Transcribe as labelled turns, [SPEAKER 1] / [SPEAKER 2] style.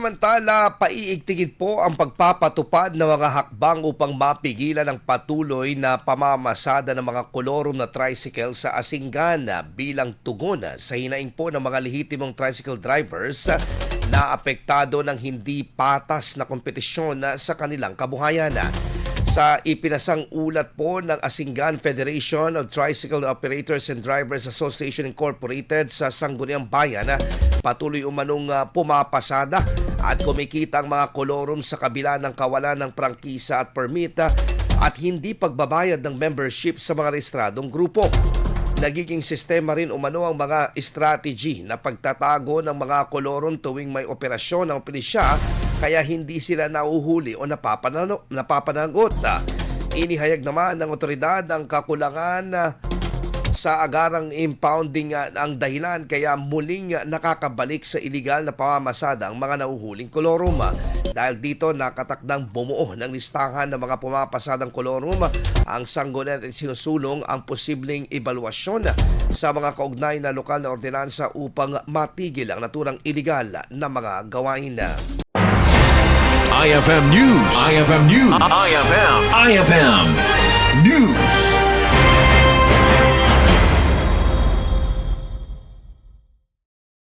[SPEAKER 1] Samantala, paiigtingin po ang pagpapatupad ng mga hakbang upang mapigilan ang patuloy na pamamasada ng mga kolorum na tricycle sa Asingan bilang tugon sa hinaing po ng mga lehitimong tricycle drivers na apektado ng hindi patas na kompetisyon sa kanilang kabuhayan. Sa ipinasang ulat po ng Asingan Federation of Tricycle Operators and Drivers Association Incorporated sa Sangguniang Bayan, patuloy umanong pumapasada at kumikita ang mga kolorum sa kabila ng kawalan ng prangkisa at permit at hindi pagbabayad ng membership sa mga rehistradong grupo. Nagiging sistema rin umano ang mga strategy na pagtatago ng mga kolorum tuwing may operasyon ng pulisya kaya hindi sila nauhuli o napapanagot. Inihayag naman ng otoridad ang kakulangan sa agarang impounding ang dahilan kaya muling nakakabalik sa iligal na pamamasada ang mga nauhuling kolorum. Dahil dito nakatakdang bumuo ng listahan ng mga pumapasadang kolorum ang sanggunian at sinusulong ang posibleng ebaluasyon sa mga kaugnay na lokal na ordinansa upang matigil ang naturang iligal na mga gawain.
[SPEAKER 2] IFM News. IFM News. IFM News.